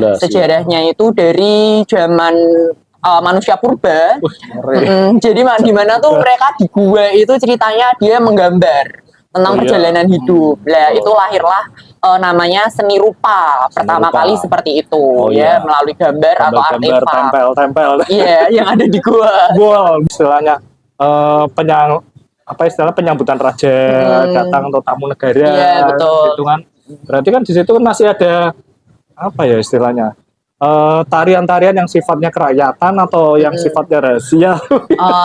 jelas. Sejarahnya itu dari zaman manusia purba. Jadi di mana tuh mereka di gua itu ceritanya dia menggambar tentang perjalanan hidup. Lah itu lahirlah namanya seni rupa pertama kali seperti itu ya, melalui gambar atau artefak. Tempel. Iya, yang ada di gua. Istilahnya penyambutan raja datang atau tamu negara. Iya, betul. Gitu kan. Berarti kan di situ kan masih ada apa ya istilahnya? Tarian-tarian yang sifatnya kerakyatan atau yang sifatnya rahasia.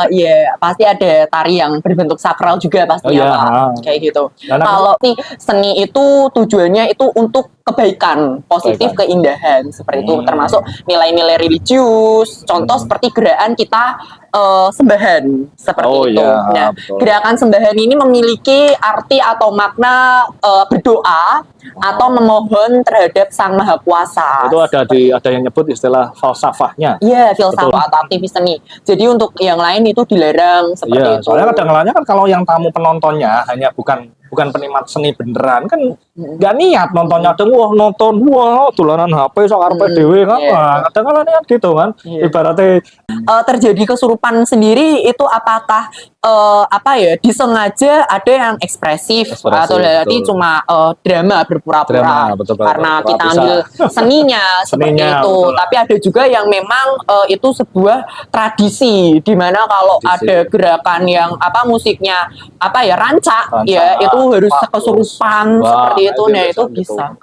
Iya, pasti ada tari yang berbentuk sakral juga pastinya, Pak. Kayak gitu. Kalau seni itu tujuannya itu untuk kebaikan, positif, keindahan seperti itu, termasuk nilai-nilai religius. Contoh seperti gerakan kita sembahan seperti itu. Nah, gerakan sembahan ini memiliki arti atau makna berdoa atau memohon terhadap Sang Maha Kuasa. Itu ada yang nyebut istilah falsafahnya. Iya, filsafat atau aktivis seni. Jadi untuk yang lain itu dilarang seperti itu. Soalnya kadang-kadang kan kalau yang tamu penontonnya hanya bukan penikmat seni beneran kan nggak niat nontonnya ada nonton tulanan HP sok arepe dhewe kan. Kadang-kadang kan gitu kan. Ibaratnya terjadi kesurupan sendiri itu apakah disengaja ada yang ekspresif atau berarti cuma drama berpura-pura karena kita ambil seninya seperti itu. Tapi ada juga yang memang itu sebuah tradisi di mana kalau ada gerakan yang musiknya rancak ya itu harus kesurupan seperti itu. Nah itu bisa.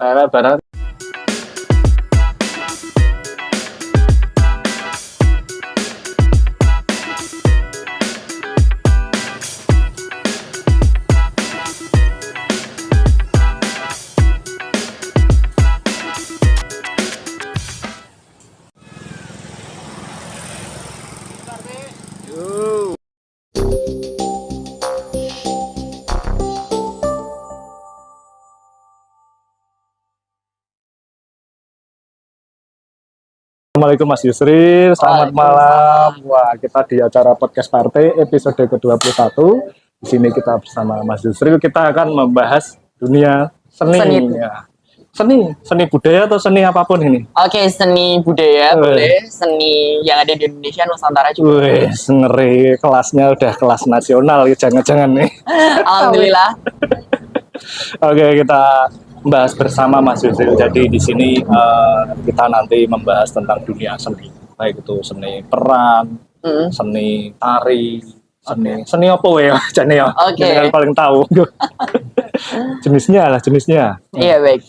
Assalamualaikum Mas Yusril, selamat malam. Wah, kita di acara Podcast Partai episode ke-21. Di sini kita bersama Mas Yusril, kita akan membahas dunia seni. Seni budaya atau seni apapun ini? Oke, seni budaya boleh, seni yang ada di Indonesia, Nusantara juga. Wih, ngeri, kelasnya udah kelas nasional, jangan-jangan nih. Alhamdulillah. Oke, kita membahas bersama Mas Yusril. Jadi di sini kita nanti membahas tentang dunia seni, baik itu seni peran, seni tari, seni apa ya? Jane ya. Yang paling tahu. jenisnya. Iya, baik.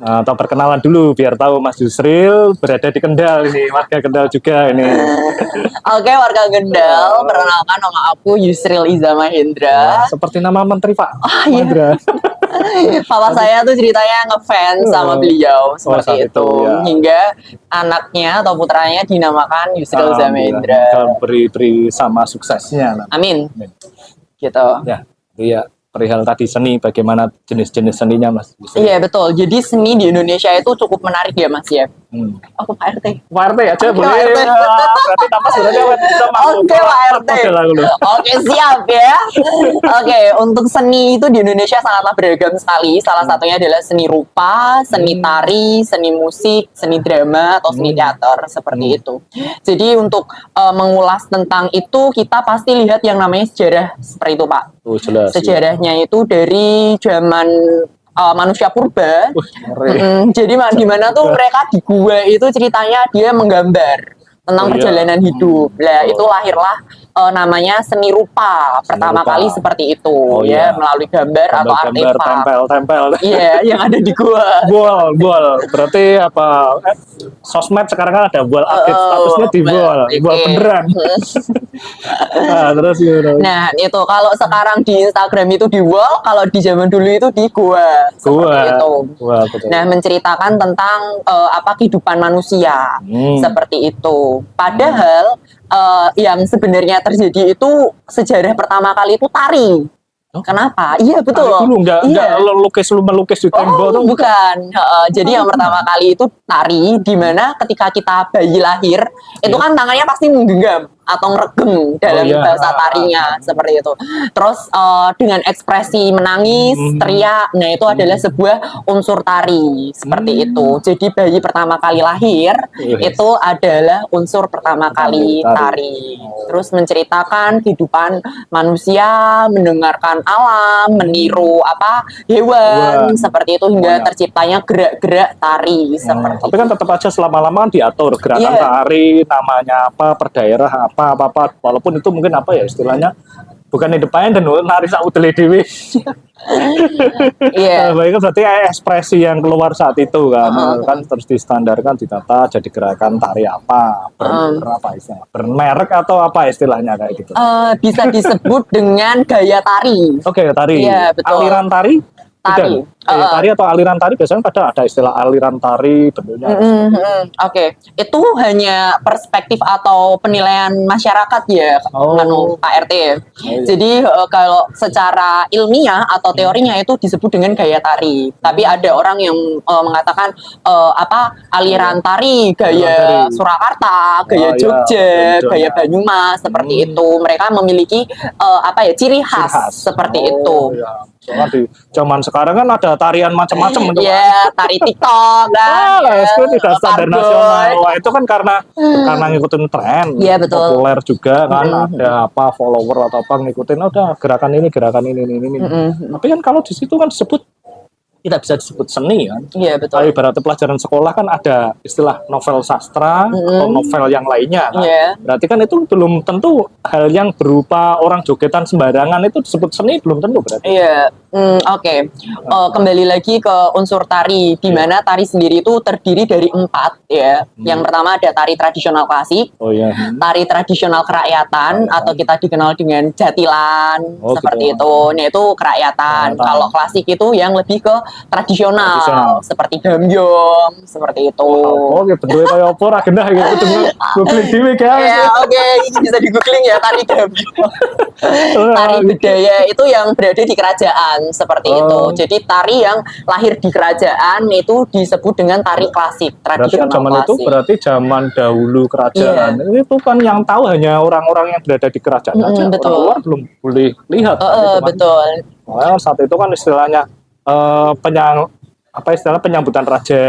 Atau perkenalan dulu biar tahu Mas Yusril berada di Kendal ini, warga Kendal juga ini. Oke, warga Kendal, perkenalkan nama aku Yusril Iza Mahendra. Seperti nama menteri Pak. Mahendra. Papa saya tuh ceritanya ngefans sama beliau seperti itu hingga anaknya atau putranya dinamakan Yusril Iza Mahendra. Beri sama suksesnya. Amin. Gitu. Ya, iya. Perihal tadi seni, bagaimana jenis-jenis seninya Mas? Iya betul, jadi seni di Indonesia itu cukup menarik ya Mas ya. Aku Pak RT. Pak RT aja boleh. Berarti tanpa sebenarnya bisa masuk. Oke Pak RT. Oke siap ya. Oke, untuk seni itu di Indonesia sangatlah beragam sekali. Salah satunya adalah seni rupa, seni tari, seni musik, seni drama atau seni teater seperti itu. Jadi untuk mengulas tentang itu kita pasti lihat yang namanya sejarah seperti itu Pak. Jelas. Sejarahnya itu dari zaman manusia purba. Jadi di mana tuh mereka di gua itu ceritanya dia menggambar tentang perjalanan hidup. Lah itu lahirlah namanya seni rupa pertama kali seperti itu ya, melalui gambar atau artefak. Tempel. Iya, yang ada di gua. Bual. Berarti apa? Sosmed sekarang kan ada bual update statusnya di bual beneran. Terus gimana? Nah, itu kalau sekarang di Instagram itu di wall, kalau di zaman dulu itu di gua. Seperti itu. Nah, menceritakan tentang kehidupan manusia. Seperti itu. Padahal yang sebenarnya terjadi itu sejarah pertama kali itu tari. Kenapa? Iya betul. Dulu enggak melukis di tembok. Bukan. Jadi yang pertama kali itu tari, di mana ketika kita bayi lahir, itu kan tangannya pasti menggenggam atau ngeregem dalam bahasa tarinya seperti itu. Terus dengan ekspresi menangis, teriak, nah itu adalah sebuah unsur tari seperti itu. Jadi bayi pertama kali lahir itu adalah unsur pertama kali tari. Terus menceritakan kehidupan manusia, mendengarkan alam, meniru hewan seperti itu hingga terciptanya gerak-gerak tari seperti tapi kan tetap aja selama-lama diatur gerakan tari, namanya apa, per daerah apa, walaupun itu mungkin istilahnya bukan independen, nari sak udele dhewe. Baik, berarti ekspresi yang keluar saat itu kan terus distandarkan, ditata jadi gerakan tari apa, bermerek atau apa istilahnya kayak gitu. Bisa disebut dengan gaya tari. Oke, tari. Iya, betul. Aliran tari. Tari. Tari atau aliran tari biasanya ada istilah aliran tari bentuknya. Oke. Itu hanya perspektif atau penilaian masyarakat ya, Pak RT. Jadi kalau secara ilmiah atau teorinya itu disebut dengan gaya tari. Tapi ada orang yang mengatakan aliran tari, gaya Surakarta, gaya Jogja, gaya Banyumas seperti itu. Mereka memiliki ciri khas seperti itu. Soalnya di zaman sekarang kan ada tarian macam-macam. Iya, tari TikTok kan. Itu tidak standar nasional. Wah, itu kan karena ngikutin tren. Iya, betul. Populer juga kan, ada follower atau ngikutin udah gerakan ini. Tapi kan kalau di situ kan disebut tidak bisa disebut seni kan. Iya, betul. Kalau ibaratnya pelajaran sekolah kan ada istilah novel sastra atau novel yang lainnya kan. Berarti kan itu belum tentu hal yang berupa orang jogetan sembarangan itu disebut seni, belum tentu berarti. Iya. Oke. Kembali lagi ke unsur tari, di mana tari sendiri itu terdiri dari 4 ya. Yang pertama ada tari tradisional klasik, tari tradisional kerakyatan atau kita dikenal dengan jatilan seperti itu. Nah itu kerakyatan. Kalau klasik itu yang lebih ke tradisional. Seperti gambyong seperti itu. Bentuknya kayak apa agenda gitu googling dhewe guys. Ini bisa di googling ya tari gambyong. Tari budaya itu yang berada di kerajaan seperti itu. Jadi tari yang lahir di kerajaan itu disebut dengan tari klasik, tradisional zaman klasik. Itu berarti zaman dahulu kerajaan. Itu kan yang tahu hanya orang-orang yang berada di kerajaan aja. Betul. Orang luar belum boleh lihat. Betul. Saat itu kan istilahnya penyambutan raja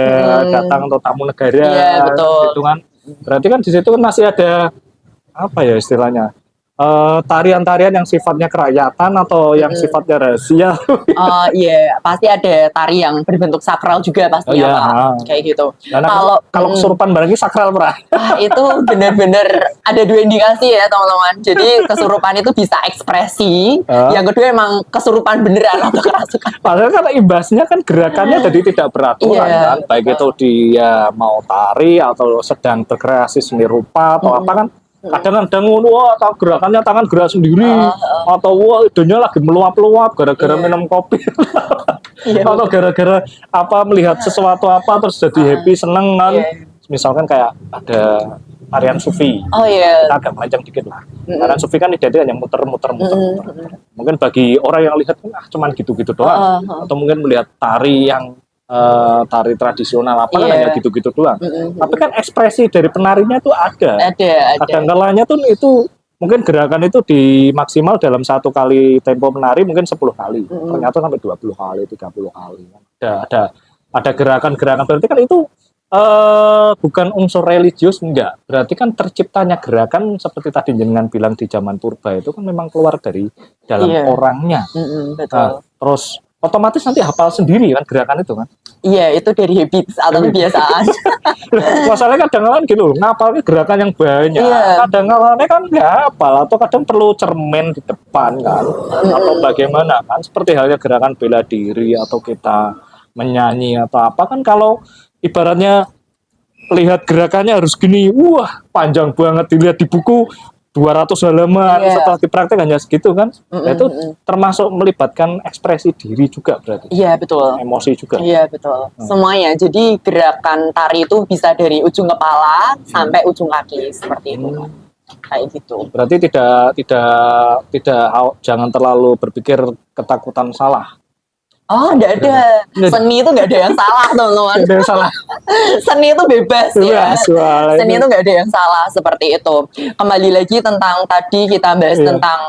datang atau tamu negara, gitu kan. Berarti kan di situ kan masih ada istilahnya tarian-tarian yang sifatnya kerakyatan atau yang sifatnya rahasia. Pasti ada tari yang berbentuk sakral juga pastinya Pak. Kayak gitu. Kalau kesurupan barangnya sakral itu benar-benar ada 2 indikasi ya teman-teman. Jadi kesurupan itu bisa ekspresi, yang kedua emang kesurupan beneran atau kerasukan. Padahal kan imbasnya kan gerakannya jadi tidak beraturan kan. Baik itu dia mau tari atau sedang berkreasi seni rupa atau apa kan. Kadang-kadang atau gerakannya tangan gerak sendiri atau idenya lagi meluap-luap gara-gara minum kopi atau gara-gara melihat sesuatu terus jadi happy seneng kan. Misalkan kayak ada tarian sufi, kita agak melenceng dikit lah. Tarian sufi kan identik hanya muter-muter. Mungkin bagi orang yang lihat cuman gitu-gitu doang, atau mungkin melihat tari yang tari tradisional hanya gitu-gitu doang. Tapi kan ekspresi dari penarinya tuh ada. Kadang-kalanya tuh itu mungkin gerakan itu dimaksimal dalam 1 kali tempo menari mungkin 10 kali. Ternyata sampai 20 kali, 30 kali. Ada gerakan-gerakan berarti kan itu bukan unsur religius, enggak. Berarti kan terciptanya gerakan seperti tadi jenengan bilang di zaman purba itu kan memang keluar dari dalam orangnya. Betul. Terus otomatis nanti hafal sendiri kan gerakan itu kan. Iya, itu dari habits atau kebiasaan. Masalahnya kadang-kadang gitu, ngapalnya gerakan yang banyak. Kadang-kadang kan nggak hafal atau kadang perlu cermin di depan kan. Atau bagaimana kan, seperti halnya gerakan bela diri atau kita menyanyi atau apa kan, kalau ibaratnya lihat gerakannya harus gini, wah panjang banget, dilihat di buku 200 halaman, setelah dipraktek hanya segitu kan. Itu termasuk melibatkan ekspresi diri juga berarti. Iya, betul. Emosi juga. Iya, betul. Semuanya. Jadi gerakan tari itu bisa dari ujung kepala sampai ujung kaki seperti itu. Kayak gitu. Berarti tidak jangan terlalu berpikir ketakutan salah. Oh, enggak ada. Seni itu enggak ada yang salah, teman-teman. Nggak ada yang salah. Seni itu bebas ya. Soalnya Seni itu enggak ada yang salah seperti itu. Kembali lagi tentang tadi kita bahas Iya. tentang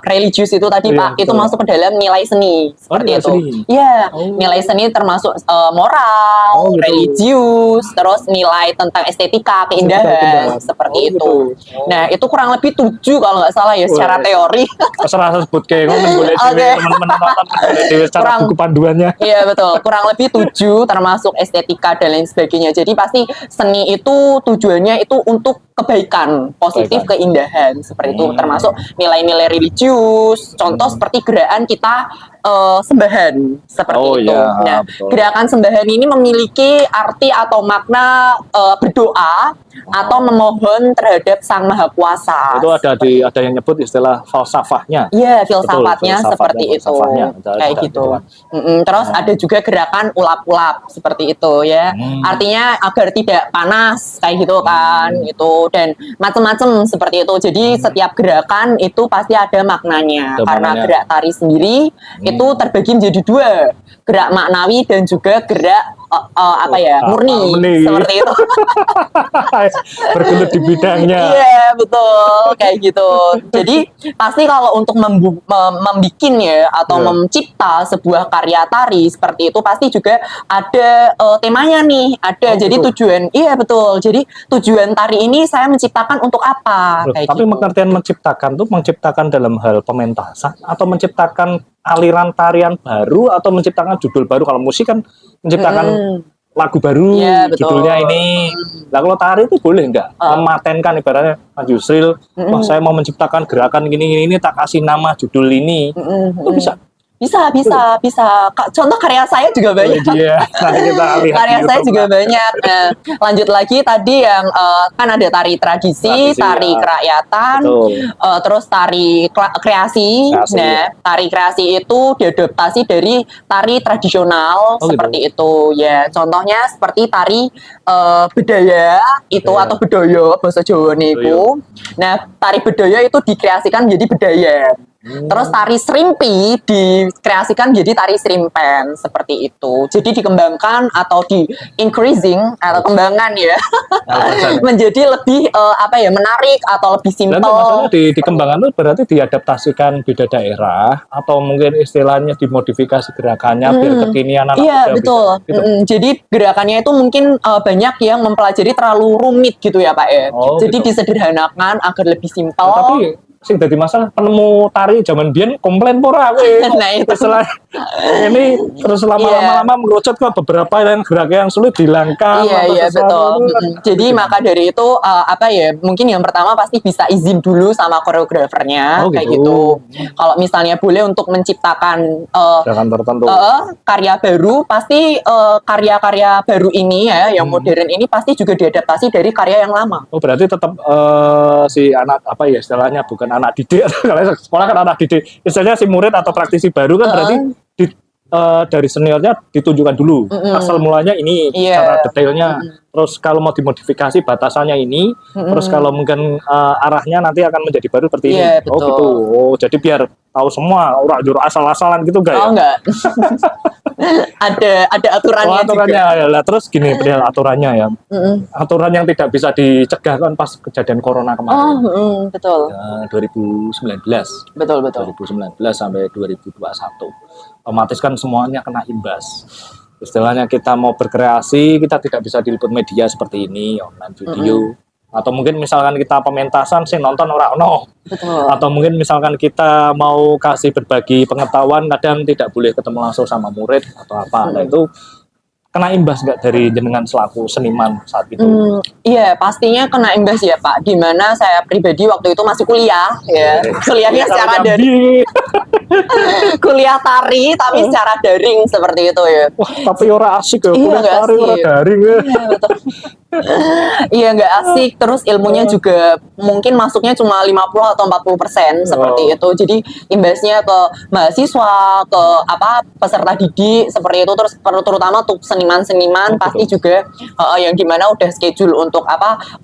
religius itu tadi, Iya, Pak, itu betul. masuk ke dalam nilai seni seperti nilai itu. seni. Iya, Oh. nilai seni termasuk moral, Oh, gitu. religius, terus nilai tentang estetika, keindahan, seperti itu. Gitu. Nah, itu kurang lebih 7 kalau nggak salah ya secara Wah. teori. Terserah sebut kayak ngomong boleh Oke. dewe, teman-teman nonton boleh dewe secara Kurang- buku panduannya. Iya betul, kurang lebih 7 termasuk estetika dan lain sebagainya. Jadi pasti seni itu tujuannya itu untuk kebaikan, positif, keindahan seperti itu, termasuk nilai-nilai religius. Contoh seperti gerakan kita sembahan seperti Oh, itu. iya, Nah, betul. gerakan sembahan ini memiliki arti atau makna berdoa atau memohon terhadap Sang Maha Kuasa. Itu ada yang nyebut istilah falsafahnya. Iya, filsafatnya Betul, seperti itu, falsafahnya. kayak gitu. Terus ada juga gerakan ulap-ulap seperti itu ya. Artinya agar tidak panas kayak gitu kan, itu dan macam-macam seperti itu. Jadi setiap gerakan itu pasti ada maknanya. Ada Karena maknanya. gerak tari sendiri itu terbagi menjadi 2, gerak maknawi dan juga gerak murni seperti itu. Bergelut di bidangnya. Iya betul kayak gitu. Jadi pasti kalau untuk membikin ya atau Iya. mencipta sebuah karya tari seperti itu pasti juga ada temanya nih. Ada. Jadi betul. tujuan, iya betul. Jadi tujuan tari ini saya menciptakan untuk apa? Loh, Kayak tapi gitu. pengertian menciptakan tuh menciptakan dalam hal pementasan atau menciptakan aliran tarian baru atau menciptakan judul baru. Kalau musik kan menciptakan lagu baru, Iya, betul. judulnya ini. Lah kalau tari itu boleh nggak mematenkan ibaratnya Mas Yusril, wah saya mau menciptakan gerakan gini tak kasih nama judul ini. Itu bisa. Bisa. Contoh karya saya juga banyak. Iya, nanti kita lihat Karya di saya YouTube juga lah. banyak. Nah, lanjut lagi tadi yang kan ada tari tradisi, tari ya. kerakyatan, Betul. terus tari kreasi. Kreasi, Nah, ya. tari kreasi itu diadaptasi dari tari tradisional Oh, seperti itu. Ya, contohnya seperti tari bedaya itu Bedaya. atau bedoyo bahasa Jawa niku. Nah, tari bedaya itu dikreasikan menjadi bedaya. Terus tari serimpi dikreasikan menjadi tari serimpen seperti itu. Jadi dikembangkan atau di increasing atau kembangan ya menjadi lebih menarik atau lebih Nanti simpel. maksudnya dikembangkan itu berarti diadaptasikan beda daerah atau mungkin istilahnya dimodifikasi gerakannya biar kekinian anak Iya muda betul. bisa, gitu. Jadi gerakannya itu mungkin banyak yang mempelajari terlalu rumit gitu ya Pak ya. Oh, Jadi gitu. disederhanakan agar lebih simpel. Tapi sing dadi masalah penemu tari zaman biyen komplain pora kowe. Nah, itu. Setelah ini terus lama-lama mengerucut ke beberapa yang gerak yang sulit dihilangkan. Iya atau sesuatu betul. itu kan Jadi gitu. maka dari itu mungkin yang pertama pasti bisa izin dulu sama koreografernya Oh, kayak gitu. gitu. Kalau misalnya boleh untuk menciptakan Gerakan tertentu. karya baru, pasti karya-karya baru ini ya yang modern ini pasti juga diadaptasi dari karya yang lama. Oh berarti tetap si anak istilahnya bukan anak didik kalau sekolah kan anak didik istilahnya si murid atau praktisi baru kan berarti dari seniornya ditunjukkan dulu asal mulanya ini Iya. secara detailnya terus kalau mau dimodifikasi batasannya ini terus kalau mungkin arahnya nanti akan menjadi baru seperti ini. Iya, Oh betul. gitu. Oh jadi biar tahu semua orang juru asal-asalan gitu enggak ya? Oh enggak. ada aturannya aturannya juga. ya lah terus gini perihal aturannya ya aturan yang tidak bisa dicegah kan pas kejadian corona kemarin Betul. 2019 Betul. 2019 sampai 2021 otomatis kan semuanya kena imbas istilahnya kita mau berkreasi kita tidak bisa diliput media seperti ini online video atau mungkin misalkan kita pementasan sih nonton orang Betul. atau mungkin misalkan kita mau kasih berbagi pengetahuan kadang tidak boleh ketemu langsung sama murid atau apa nah itu kena imbas nggak dari jenengan selaku seniman saat itu? Iya, pastinya kena imbas ya Pak. Dimana saya pribadi waktu itu masih kuliah, ya. Kuliahnya secara daring, kuliah tari tapi secara daring seperti itu ya. Wah, tapi ora asik ya, Iya, kuliah nggak tari ora asik. daring ya. Iya betul. Iya nggak asik. Terus ilmunya juga mungkin masuknya cuma 50 atau 40% seperti itu. Jadi imbasnya ke mahasiswa, ke peserta didik seperti itu. Terus terutama untuk seniman-seniman pasti juga yang dimana udah schedule untuk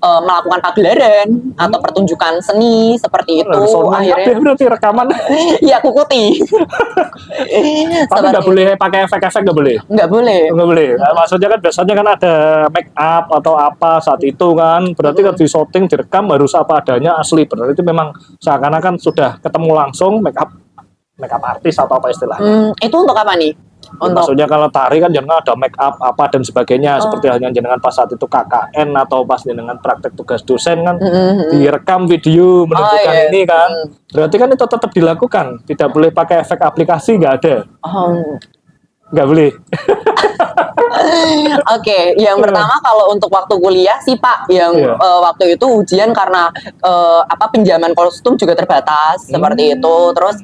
melakukan pagelaran atau pertunjukan seni seperti itu. Akhirnya Akhirnya berarti rekaman. ya kukuti. Tapi nggak boleh pakai efek-efek, nggak boleh. Nggak boleh. Nggak boleh. Nah, maksudnya kan biasanya kan ada make up atau apa saat itu kan. Berarti kan di syuting, direkam harus apa adanya asli. Berarti itu memang seakan-akan sudah ketemu langsung make up artis atau apa istilahnya. Itu untuk apa nih? Untuk Maksudnya kalau tari kan jangan ada make up apa dan sebagainya, seperti halnya jenengan pas saat itu KKN atau pas jenengan praktek tugas dosen kan direkam video menunjukkan ini kan. Berarti kan itu tetap dilakukan, tidak boleh pakai efek aplikasi, nggak ada. Nggak boleh. Oke, yang pertama kalau untuk waktu kuliah sih Pak, yang waktu itu ujian karena pinjaman kostum juga terbatas seperti itu. Terus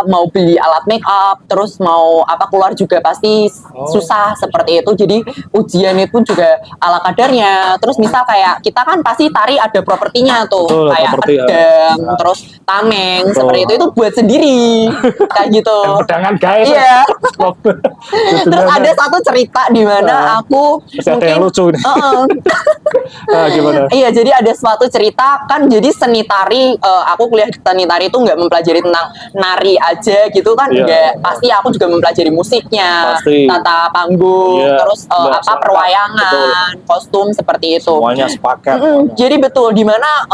mau beli alat make up, terus mau keluar juga pasti susah seperti itu. Jadi ujian itu juga ala kadarnya. Terus misal kayak kita kan pasti tari ada propertinya tuh, betul, kayak pedang, terus tameng seperti itu buat sendiri kayak gitu. Pedangan guys. Iya. Terus ada satu cerita di mana aku ada yang lucu nih. Gimana? Iya, jadi ada suatu cerita kan, jadi seni tari, aku kuliah seni tari itu nggak mempelajari tentang nari aja gitu kan, enggak. Pasti aku juga mempelajari musiknya, tata panggung, terus perwayangan, kostum seperti itu. Semuanya sepakat. Jadi betul di mana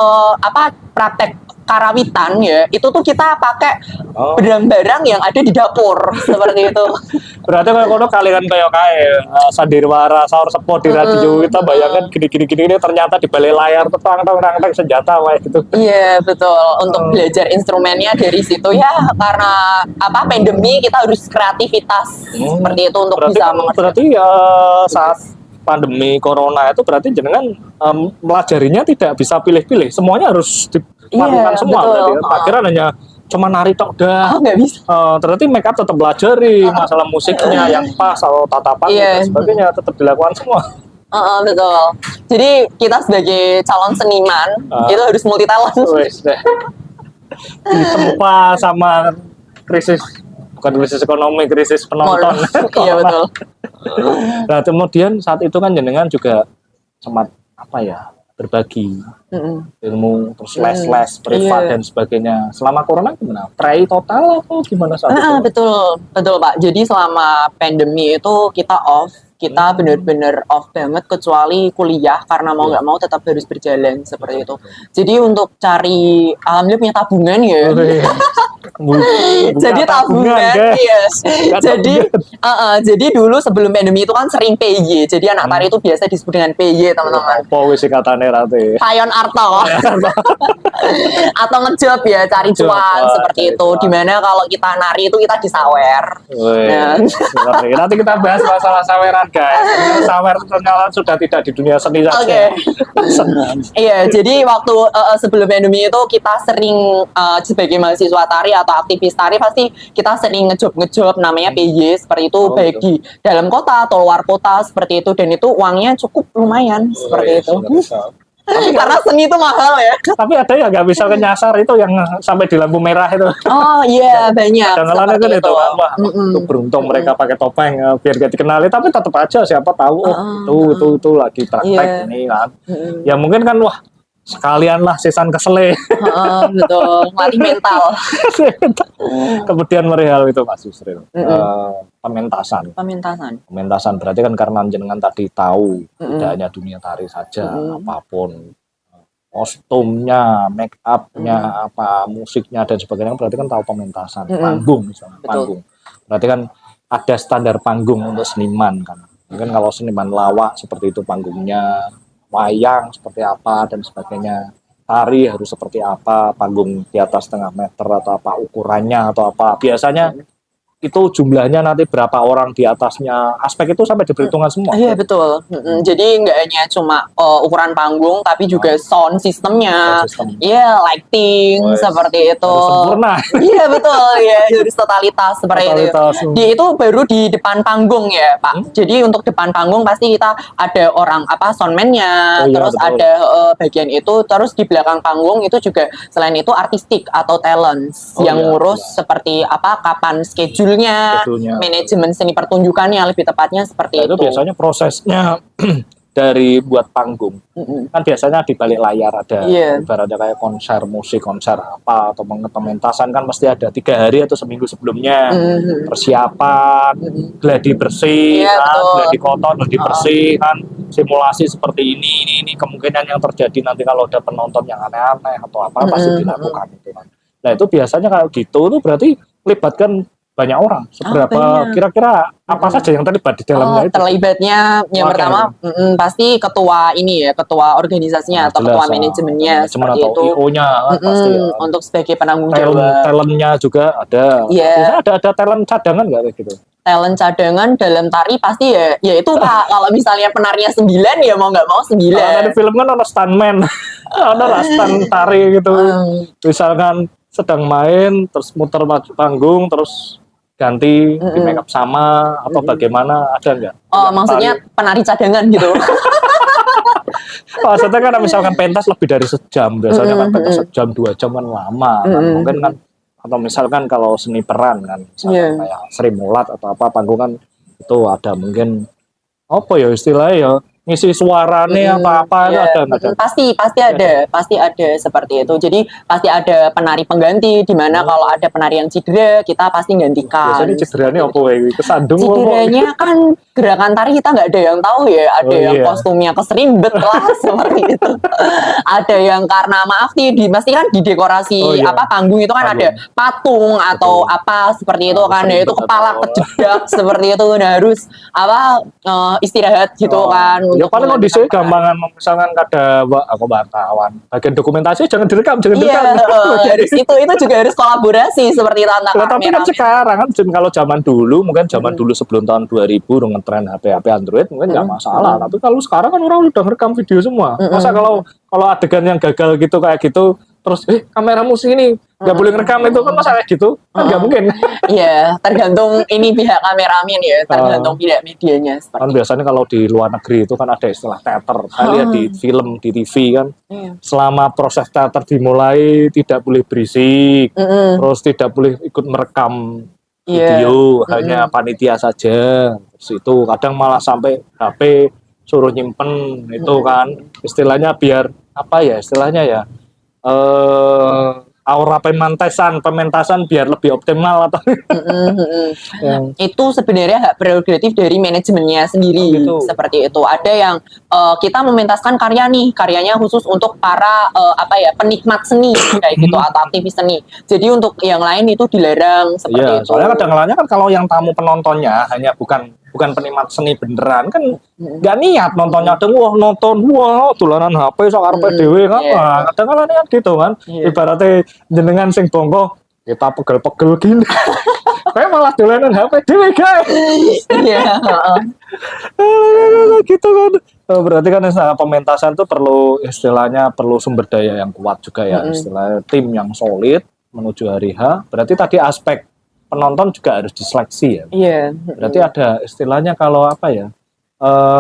praktek karawitan ya, itu tuh kita pakai barang-barang yang ada di dapur seperti itu. Berarti kalau kalian kayak sandiwara saur sepo di radio, kita bayangkan gini ternyata di balik layar tuh tang senjata kayak gitu. Iya betul, untuk belajar instrumennya dari situ ya, karena pandemi kita harus kreativitas seperti itu untuk bisa mengerti. Berarti saat pandemi corona itu berarti jenengan melajarinya tidak bisa pilih-pilih, semuanya harus dilakukan semua. Berarti akhirnya hanya cuma nari tok dah. Nggak bisa. Berarti make up tetap belajari, masalah musiknya yang pas atau tatapan dan sebagainya tetap dilakukan semua. Betul. Jadi kita sebagai calon seniman itu harus multi talent. Ditempa sama bukan krisis ekonomi, krisis penonton. Iya betul. Nah kemudian saat itu kan jenengan juga sempat berbagi ilmu, terus les privat dan sebagainya. Selama corona gimana? Pray total atau gimana saat itu? Betul Pak. Jadi selama pandemi itu kita off. Kita benar-benar off banget, kecuali kuliah, karena mau nggak mau tetap harus berjalan seperti itu. Jadi untuk cari, alhamdulillah punya tabungan ya. Jadi tabungan, yes. Jadi dulu sebelum pandemi itu kan sering PY. Jadi anak tari itu biasa disebut dengan PY, teman-teman. Apa wis katane rate? Payon Arto. Atau ngejob ya, cari cuan seperti itu. Dimana kalau kita nari itu kita disawer. Nanti kita bahas masalah saweran, guys. Sawer ternyata sudah tidak di dunia seni saja. Iya, jadi waktu sebelum pandemi itu kita sering sebagai mahasiswa tari atau aktivis tari pasti kita sering ngejob namanya PY seperti itu, baik di dalam kota atau luar kota seperti itu, dan itu uangnya cukup lumayan seperti itu. Tapi karena seni itu mahal ya. Tapi ada yang nggak bisa nyasar itu yang sampai di lampu merah itu. Oh iya, banyak. Kadang-kadang kan itu wah, beruntung mereka pakai topeng biar gak dikenali, tapi tetap aja siapa tahu tuh lagi praktek ini kan. Ya mungkin kan sekalian lah sesan kesele. Betul, melatih mental. Kemudian merihal itu Mas Yusril. Pementasan berarti kan karena jenengan tadi tahu tidak hanya dunia tari saja, apapun kostumnya, make upnya, musiknya dan sebagainya, berarti kan tahu pementasan, panggung misalnya, panggung. Berarti kan ada standar panggung untuk seniman kan. Mungkin kalau seniman lawak seperti itu panggungnya, wayang seperti apa dan sebagainya, tari harus seperti apa, panggung di atas 0,5 meter atau apa ukurannya atau apa, biasanya itu jumlahnya nanti berapa orang di atasnya, aspek itu sampai diperhitungkan semua. Iya betul. Jadi nggak hanya cuma ukuran panggung, tapi juga sound sistemnya, lighting seperti itu. Harus sempurna. Iya betul, ya harus totalitas seperti itu. Itu baru di depan panggung ya Pak. Jadi untuk depan panggung pasti kita ada orang soundman-nya, terus betul. Ada bagian itu, terus di belakang panggung itu juga selain itu artistik atau talents yang ngurus seperti kapan schedule manajemen seni pertunjukannya lebih tepatnya seperti itu. Biasanya prosesnya dari buat panggung. Kan biasanya di balik layar ada ibaratnya kayak konser musik, konser apa atau pementasan kan mesti ada 3 hari atau seminggu sebelumnya persiapan, gladi bersih, gladi kotor, gladi bersih kan, simulasi seperti ini kemungkinan yang terjadi nanti kalau ada penonton yang aneh-aneh atau apa pasti dilakukan itu kan. Nah itu biasanya kayak gitu tuh berarti melibatkan banyak orang. Seberapa kira-kira apa saja yang terlibat di dalamnya itu? Terlibatnya yang pertama pasti ketua ini ya, ketua organisasinya atau ketua manajemennya seperti atau itu. IO-nya kan pasti ya. Untuk sebagai penanggung jawab. Talentnya juga ada. Iya. Ada talent cadangan nggak kayak gitu? Talent cadangan dalam tari pasti ya itu Pak. Kalau misalnya penarinya 9 ya mau nggak mau 9. Ada film kan ada stuntman, ada stunt tari gitu. Misalkan sedang main terus muter panggung terus ganti di make up sama atau bagaimana, ada nggak? Oh maksudnya penari cadangan gitu. Maksudnya kan misalkan pentas lebih dari sejam biasanya kan pentas sejam 2 jam kan lama kan mungkin kan, atau misalkan kalau seni peran kan misalkan kayak Sri Mulat atau apa panggung kan itu ada mungkin apa ya istilahnya ya ngisi suaranya apa-apa itu ada nggak? Pasti ada seperti itu. Jadi pasti ada penari pengganti di mana kalau ada penari yang cedera kita pasti gantikan. Biasanya cederanya apa ya? Kesandung cederanya kan gerakan tari kita nggak ada yang tahu ya. Ada yang kostumnya keserimbet lah seperti itu. Ada yang karena maaf nih pasti kan di dekorasi panggung itu kan ada patung atau apa seperti itu kan. Ya itu kepala kejedak seperti itu harus istirahat gitu kan. Ya paling kalau di sini gampangan misalkan ada aku wartawan bagian dokumentasi jangan direkam. Harus itu juga harus kolaborasi seperti itu antara kamera. Tapi kan sekarang kan kalau zaman dulu mungkin dulu sebelum tahun 2000 dengan tren HP Android mungkin nggak masalah. Tapi kalau sekarang kan orang udah ngerekam video semua. Masa kalau adegan yang gagal gitu kayak gitu terus kameramu sini nggak boleh ngerekam itu kan masalah gitu kan nggak mungkin. Iya tergantung ini pihak kameramen ya, tergantung pihak medianya. Kan biasanya kalau di luar negeri itu kan ada istilah teater. Saya lihat di film di TV kan selama proses teater dimulai tidak boleh berisik, terus tidak boleh ikut merekam video, hanya panitia saja. Terus itu kadang malah sampai HP suruh nyimpen itu kan istilahnya biar apa ya istilahnya ya aura pementasan biar lebih optimal atau itu sebenarnya hak prerogatif dari manajemennya sendiri seperti itu. Ada yang kita mementaskan karyanya khusus untuk para penikmat seni kayak gitu atau aktivis seni. Jadi untuk yang lain itu dilarang seperti itu. Soalnya kadang-kadang kan kalau yang tamu penontonnya hanya bukan penikmat seni beneran kan nggak niat nontonnya nonton tulanan HP sok arepe dhewe kan kadang-kadang niat gitu kan ibaratnya jenengan sing bongko kita pegel-pegel gini kayak malah dolanan HP dhewe guys gitu kan. Berarti kan pementasan itu perlu sumber daya yang kuat juga ya istilahnya tim yang solid menuju hari H. Berarti tadi aspek penonton juga harus diseleksi ya. Berarti ada istilahnya kalau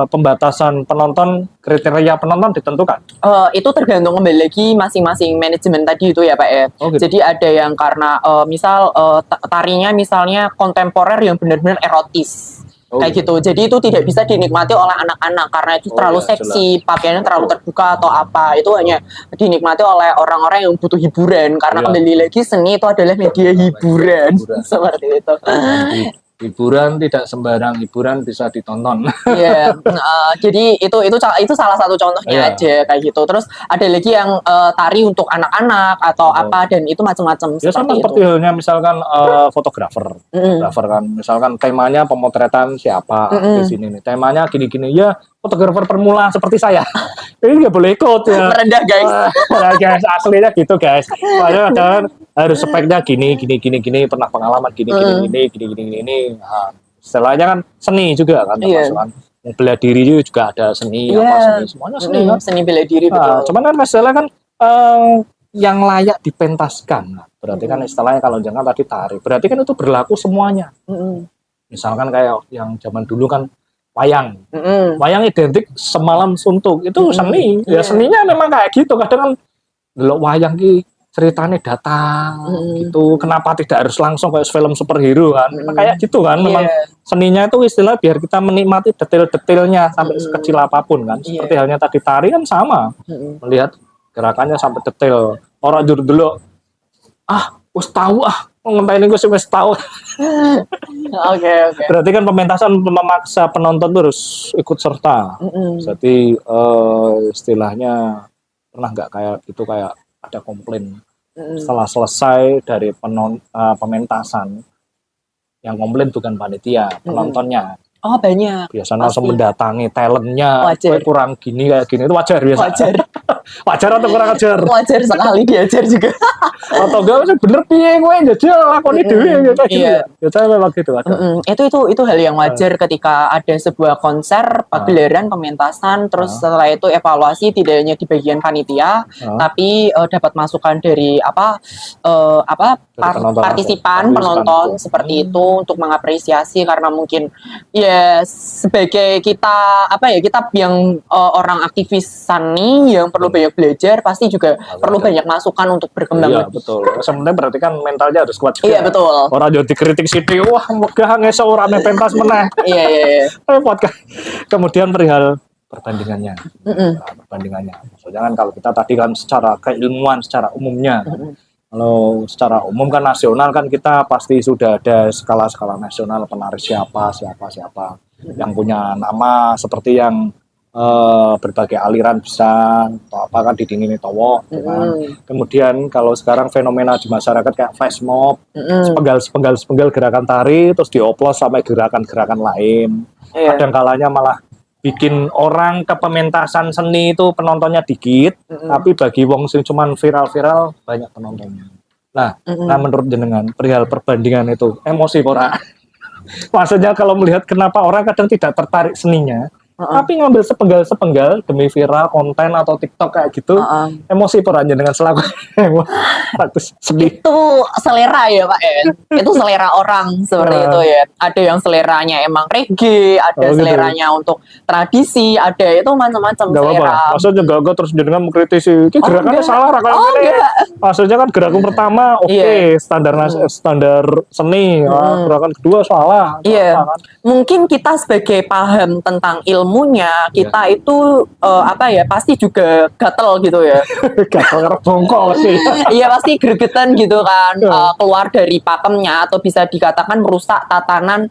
pembatasan penonton, kriteria penonton ditentukan. Itu tergantung kembali lagi masing-masing manajemen tadi itu ya Pak ya. Gitu. Jadi ada yang karena misal tarinya misalnya kontemporer yang benar-benar erotis. Kayak gitu. Jadi itu tidak bisa dinikmati oleh anak-anak karena itu terlalu seksi, pakaiannya terlalu terbuka atau apa. Itu hanya dinikmati oleh orang-orang yang butuh hiburan karena kembali lagi seni itu adalah media hiburan. Seperti itu. Hiburan tidak sembarang hiburan bisa ditonton. Jadi itu salah satu contohnya aja kayak gitu. Terus ada lagi yang tari untuk anak-anak atau apa dan itu macam-macam. Ya sama seperti halnya misalkan fotografer kan, misalkan temanya pemotretan siapa di sini nih, temanya gini-gini ya fotografer pemula seperti saya. Ini nggak boleh ikut ya. Merendah guys. Guys aslinya gitu guys. Soalnya kan harus speknya gini, pernah pengalaman gini. Nah, istilahnya kan seni juga kan termasuk bela diri juga ada seni semuanya seni kan. Seni bela diri betul. Cuman kan masalah kan yang layak dipentaskan. Berarti kan istilahnya kalau jangan tadi tari. Berarti kan itu berlaku semuanya. Misalkan kayak yang zaman dulu kan wayang. Wayang identik semalam suntuk. Itu seni. Ya seninya memang kayak gitu. Kadang kan delok wayang ki ceritanya datang gitu, kenapa tidak harus langsung kayak film superhero kan, kayak gitu kan, memang seninya itu istilah biar kita menikmati detail-detailnya sampai sekecil apapun kan, seperti halnya tadi tari kan sama, melihat gerakannya sampai detail, orang jujur dulu, wis tahu ngenteni gue wis tahu. Oke. Berarti kan pementasan memaksa penonton terus ikut serta. Jadi istilahnya pernah nggak kayak gitu, kayak ada komplain setelah selesai dari pementasan, yang komplain bukan panitia, penontonnya. Oh banyak. Biasanya langsung mendatangi talentnya, Wajar. kurang gini kayak gini, itu wajar biasa. Wajar atau kurang ajar? Wajar sekali, diajar juga. Atau enggak bener piye gue jajal lakoni dhewe gitu. Biasanya memang gitu ada. Itu hal yang wajar ketika ada sebuah konser, pagelaran, pementasan, terus setelah itu evaluasi tidak hanya di bagian panitia, tapi dapat masukan dari partisipan, penonton seperti itu untuk mengapresiasi, karena mungkin ya sebagai kita kita yang orang aktivis seni yang perlu banyak belajar, pasti juga perlu banyak masukan untuk berkembang. Iya, betul. Sebenarnya berarti kan mentalnya harus kuat juga. Iya, betul. Orang jadi dikritik sithik, wah megah ngeso ora pentas meneh. Iya. Repot kan. Kemudian perihal perbandingannya. Perbandingannya. Maksudnya kan kalau kita tadi kan secara keilmuan, secara umumnya. Kalau secara umum kan nasional kan kita pasti sudah ada skala-skala nasional, penari siapa yang punya nama seperti yang berbagai aliran bisa, atau apa kan didingini towo, kemudian kalau sekarang fenomena di masyarakat kayak flash mob, sepenggal gerakan tari terus dioplos sampai gerakan-gerakan lain, kadang kalanya malah bikin orang ke pementasan seni itu penontonnya dikit, tapi bagi wong sing cuman viral-viral banyak penontonnya. Nah menurut jenengan perihal perbandingan itu emosi ora? Maksudnya kalau melihat kenapa orang kadang tidak tertarik seninya, tapi ngambil sepenggal demi viral konten atau TikTok kayak gitu, emosi perannya dengan selaku sedih. Itu selera ya Pak ya, itu selera orang seperti itu ya. Ada yang seleranya emang reggae, ada seleranya untuk tradisi, ada itu macam-macam selera. Maksudnya gak terus jenengan mengkritisi, ini gerakannya salah maksudnya kan gerakan pertama standar seni, gerakan kedua salah. Mungkin kita sebagai paham tentang ilmunya, kita itu pasti juga gatel gitu ya. Gatel karena bongkok sih. Iya pasti gregetan gitu kan, keluar dari pakemnya, atau bisa dikatakan merusak tatanan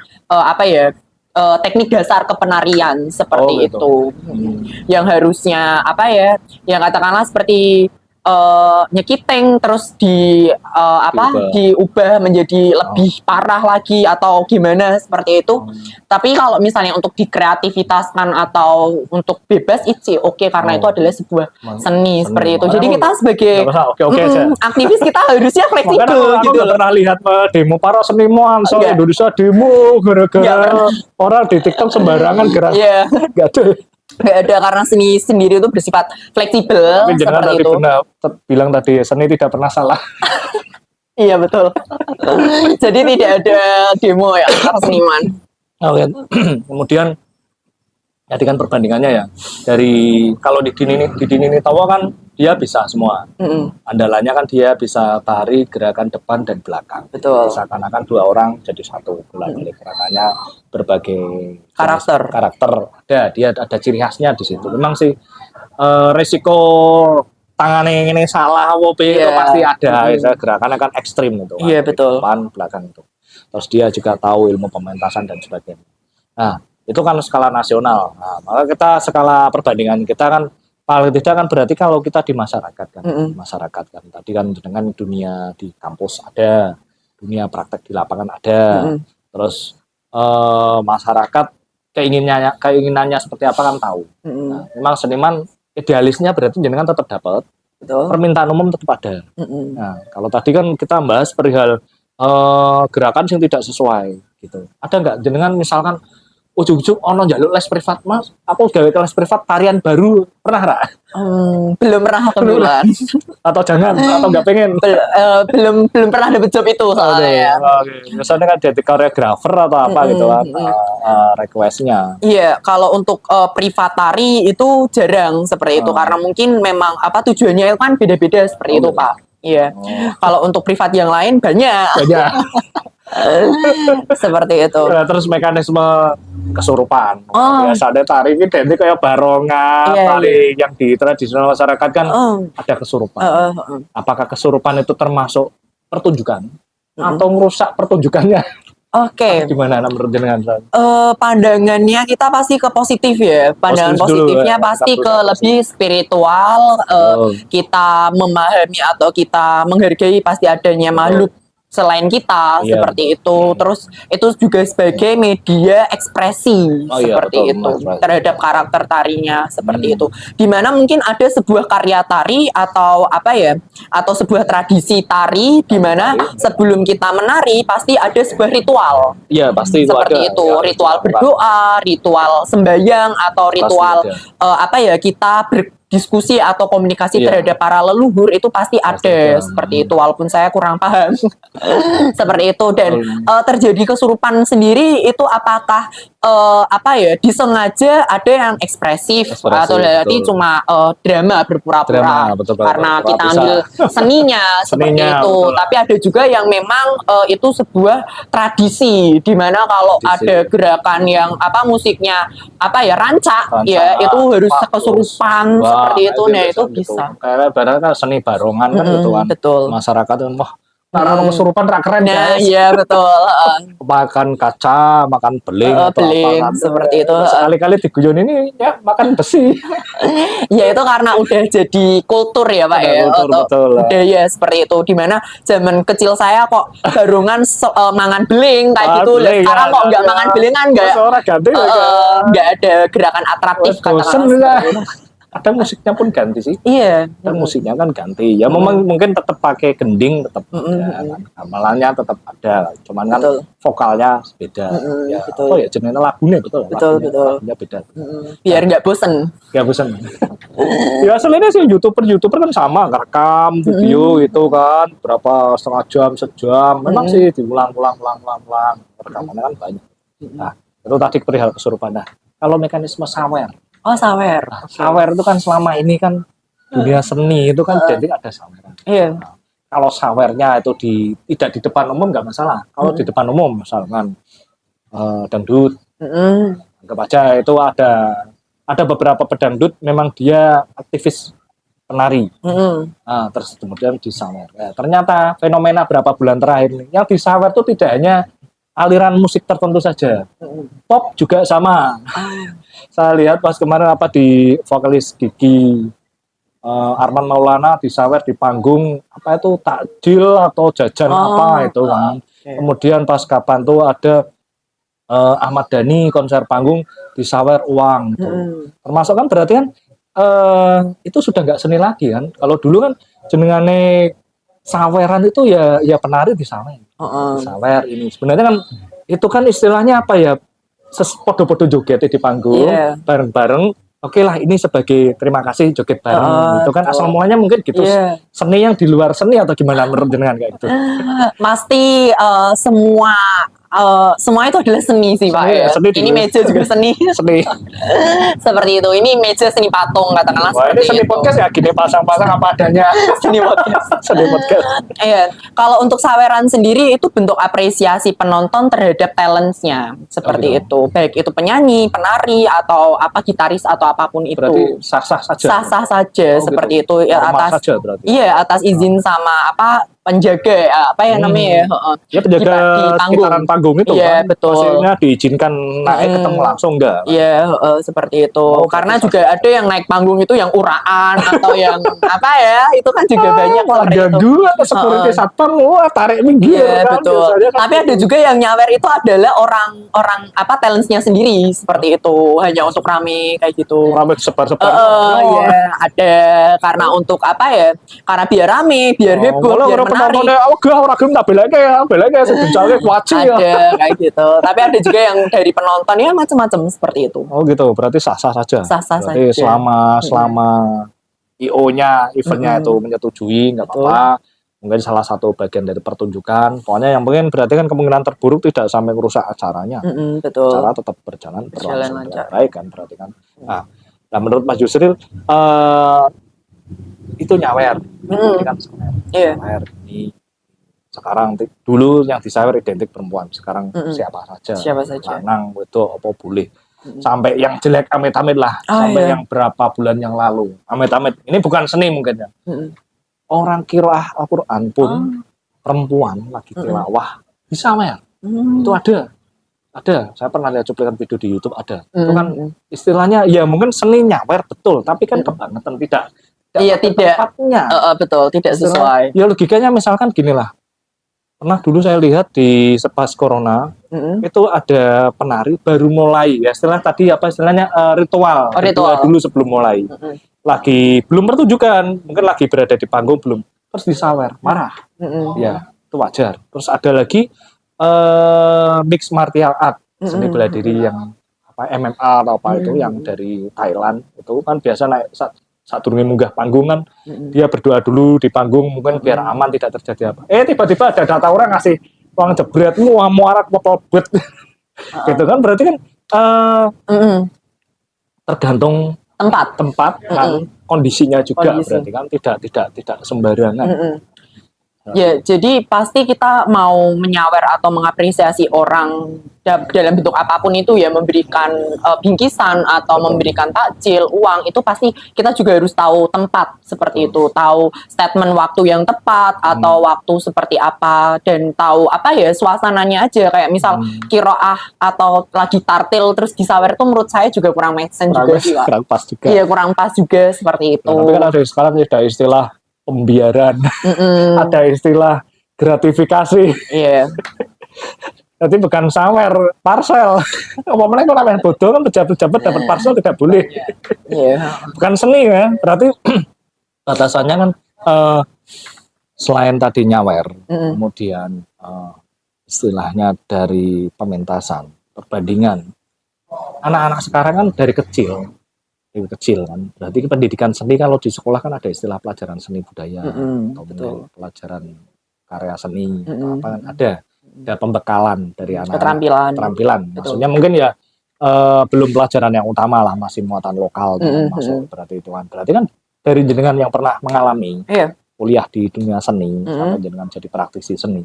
teknik dasar kepenarian seperti itu. Yang harusnya yang katakanlah seperti nyekiteng terus diubah menjadi lebih parah lagi atau gimana seperti itu. Tapi kalau misalnya untuk dikreativitaskan atau untuk bebas itu oke, karena itu adalah sebuah seni seperti itu. Jadi kita sebagai aktivis kita harusnya fleksibel gitu. Aku pernah lihat demo para seniman Indonesia demo gara-gara orang di TikTok sembarangan gerak. Gak ada. Gak ada, karena seni sendiri itu bersifat fleksibel seperti itu. Bilang tadi seni tidak pernah salah. Iya betul. Jadi tidak ada demo ya antara seniman. Kemudian tadi kan perbandingannya ya, dari kalau di Dinini Tawa kan dia bisa semua. Andalannya kan dia bisa tari gerakan depan dan belakang. Betul. Seakan-akan dua orang jadi satu. Gerakannya berbagai karakter. Dia ada ciri khasnya di situ. Memang sih resiko tangannya ini salah itu pasti ada. Gerakannya kan ekstrim itu. Iya betul. Depan belakang itu. Terus dia juga tahu ilmu pementasan dan sebagainya. Nah itu kan skala nasional. Nah, maka kita skala perbandingan kita kan paling tidak kan berarti kalau kita di masyarakat kan, tadi kan dengan dunia di kampus ada, dunia praktek di lapangan ada, terus masyarakat keinginannya seperti apa kan tahu. Nah, memang seniman idealisnya berarti jenengan tetap dapat, permintaan umum tetap ada. Nah kalau tadi kan kita bahas perihal gerakan yang tidak sesuai gitu. Ada nggak jenengan misalkan ujung-ujung ono njaluk les privat Mas, aku gawe les privat tarian baru, pernah ra? Belum pernah kebetulan. Atau jangan, atau nggak pengen? belum pernah dapet job itu soalnya. Misalnya kan jadi koreografer atau apa gitu kan, requestnya. Iya, kalau untuk privat tari itu jarang seperti itu, karena mungkin memang tujuannya itu kan beda-beda seperti itu Pak. Iya. Kalau untuk privat yang lain banyak. Banyak. Seperti itu. Nah, terus mekanisme kesurupan. Biasanya tari ini identik kayak barongan, tari yang di tradisional masyarakat kan ada kesurupan. Apakah kesurupan itu termasuk pertunjukan atau merusak pertunjukannya? Oke. Gimana menurut jenengan? Pandangannya kita pasti ke positif ya. Pandangan positifnya pasti ke lebih spiritual. Kita memahami atau kita menghargai pasti adanya makhluk selain kita seperti itu. Terus itu juga sebagai media ekspresi seperti itu terhadap karakter tarinya seperti itu. Dimana mungkin ada sebuah karya tari atau apa ya, atau sebuah tradisi tari dimana sebelum kita menari pasti ada sebuah ritual. Iya pasti itu seperti ada. Itu ritual berdoa, ritual sembahyang atau ritual apa ya, kita berdiskusi atau komunikasi terhadap para leluhur itu pasti ada seperti itu, walaupun saya kurang paham. Seperti itu. Dan terjadi kesurupan sendiri itu apakah apa ya, disengaja ada yang ekspresif atau berarti cuma drama berpura-pura karena kita ambil seninya seperti itu. Tapi ada juga yang memang itu sebuah tradisi di mana kalau ada gerakan yang apa musiknya apa ya rancak ya itu harus kesurupan seperti itu. Nah itu bisa kayak barang kan seni barongan kan gitu kan. Masyarakat kan wah karena kesurupan rak keren guys. Iya betul. Makan kaca, makan beling atau beling, apa kan. Seperti itu. Sekali-kali diguyon ini ya makan besi. Ya itu karena udah jadi kultur ya Pak ya. Betul. Budaya seperti itu. Dimana zaman kecil saya kok barongan mangan beling kayak gitu. Sekarang kok nggak mangan belingan nggak ada gerakan atraktif katakanlah. Ada musiknya pun ganti sih. Iya. Dan musiknya kan ganti. Ya memang mungkin tetap pakai gending tetap ada. Gamelannya tetap ada. Cuman kan vokalnya beda. Ya, oh ya jenisnya lagunya betul. Lagunya beda. Biar nggak bosen. Nggak bosen. Ya aslinya sih YouTuber kan sama, rekam video itu kan berapa setengah jam, sejam. Memang sih diulang-ulang. Rekamannya kan banyak. Nah itu tadi perihal kesurupan. Nah kalau mekanisme sawer. Oh sawer. Sawer itu kan selama ini kan dunia seni itu kan jadi ada sawer. Iya. Nah, kalau sawernya itu tidak di depan umum nggak masalah. Kalau di depan umum misalkan dangdut, anggap aja itu ada beberapa pedangdut memang dia aktivis penari. Nah, terus kemudian di sawer. Ya, ternyata fenomena berapa bulan terakhir ini yang di sawer itu tidak hanya aliran musik tertentu saja, pop juga sama. Saya lihat pas kemarin apa di vokalis Gigi Arman Maulana di sawer di panggung apa itu takjil atau jajan apa itu kan. Kemudian pas kapan tuh ada Ahmad Dhani konser panggung di sawer uang gitu. Termasuk kan berarti kan itu sudah nggak seni lagi kan. Kalau dulu kan jenengane saweran itu ya penari di sawer. Sawer ini sebenarnya kan itu kan istilahnya apa ya, podo-podo joget di panggung bareng-bareng. Oke lah ini sebagai terima kasih joget bareng itu kan asal mulanya mungkin gitu. Seni yang di luar seni atau gimana menurut jenengan kayak gitu? Pasti semua itu adalah seni sih Pak ya. Ini meja juga seni. Seperti itu. Ini meja seni patung katakanlah. Wah, ini seni podcast ya gini pasang-pasang apa adanya. Seni podcast. Seni podcast. Iya. Kalau untuk saweran sendiri itu bentuk apresiasi penonton terhadap talentsnya seperti itu. Baik itu penyanyi, penari atau apa gitaris atau apapun itu. Berarti sah-sah saja. Sah-sah saja seperti itu. Ya, atas saja berarti. Iya atas izin sama apa penjaga apa ya namanya ya penjaga sekitaran panggung itu kan betul. Hasilnya diizinkan naik ketemu langsung enggak? Iya seperti itu. Karena juga ada yang naik panggung itu yang uraan atau yang apa ya itu kan juga banyak seperti itu. Atau security satpam tarik minggir. Iya kan, betul. kan. Tapi ada juga yang nyawer itu adalah orang apa talentsnya sendiri seperti itu hanya untuk rame kayak gitu. Rame sebar-sebar. Iya ada karena untuk apa ya? Karena biar rame, biar heboh, biar penontonnya orang gelem tak beleke sebenarnya wajib ya. Ada kayak gitu. Tapi ada juga yang dari penonton ya macam-macam seperti itu. Oh gitu. Berarti sah-sah saja. Sah-sah berarti saja. selama IO-nya eventnya itu menyetujui nggak apa-apa. Mungkin salah satu bagian dari pertunjukan. Pokoknya yang mungkin berarti kan kemungkinan terburuk tidak sampai merusak acaranya. Betul. Acara tetap berjalan dengan baik kan berarti kan. Nah, menurut Mas Yusril itu nyawer. Kan Iya. sawer ini. Sekarang dulu yang disawer identik perempuan, sekarang siapa Siapa saja, saja. lanang, wedok, apa boleh. Sampai yang jelek amit-amit lah, sampai yang berapa bulan yang lalu, amit-amit. Ini bukan seni mungkin ya. Orang qiraah Al-Quran pun perempuan lagi tilawah bisa sawer. Itu ada. Saya pernah lihat cuplikan video di YouTube ada. Itu kan istilahnya ya mungkin seni nyawer betul, tapi kan kebangetan tidak tempatnya. Betul, tidak sesuai. Ya logikanya misalkan gini lah. Pernah dulu saya lihat di pas corona itu ada penari baru mulai ya istilahnya ritual dulu sebelum mulai. Lagi belum pertunjukan, mungkin lagi berada di panggung belum, terus disawer, marah. Ya, itu wajar. Terus ada lagi mixed martial art, seni bela diri yang MMA atau apa itu yang dari Thailand, itu kan biasa naik saat turunnya munggah panggung kan dia berdoa dulu di panggung mungkin biar aman tidak terjadi apa. Tiba-tiba ada data orang ngasih uang jebret muarak bet gitu kan, berarti kan tergantung tempat kan kondisinya juga. Berarti kan tidak sembarangan. Ya, jadi pasti kita mau menyawer atau mengapresiasi orang dalam bentuk apapun itu ya, memberikan bingkisan atau memberikan takjil, uang, itu pasti kita juga harus tahu tempat seperti itu, tahu statement waktu yang tepat atau waktu seperti apa, dan tahu apa ya suasananya aja. Kayak misal qiraah atau lagi tartil terus disawer itu menurut saya juga kurang make sense juga sih, Pak. Kurang pas juga. Iya, kurang pas juga seperti itu. Tapi kan ada sekarang ada istilah pembiaran, ada istilah gratifikasi. Iya. Jadi bukan sawer, parcel. Ngomongnya kalau namanya bodoh kan pejabat-pejabat dapat parcel tidak boleh. Bukan seni ya. Berarti batasannya kan selain tadi nyawer, kemudian istilahnya dari pementasan, perbandingan. Anak-anak sekarang kan dari kecil kan, berarti pendidikan seni kalau di sekolah kan ada istilah pelajaran seni budaya atau pelajaran karya seni apa kan ada pembekalan dari anak keterampilan. Maksudnya mungkin ya belum pelajaran yang utama lah, masih muatan lokal masuk, berarti itu kan berarti kan dari jenengan yang pernah mengalami kuliah di dunia seni sampai jenengan jadi praktisi seni,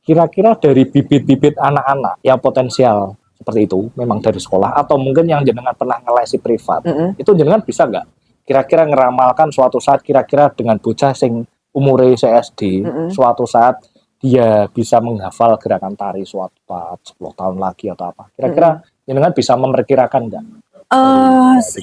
kira-kira dari bibit-bibit anak-anak yang potensial seperti itu memang dari sekolah atau mungkin yang jenengan pernah ngelesi privat, itu jenengan bisa nggak kira-kira ngeramalkan suatu saat kira-kira dengan bocah sing umure SD suatu saat dia bisa menghafal gerakan tari suatu saat 10 tahun lagi atau apa, kira-kira jenengan bisa memperkirakan nggak?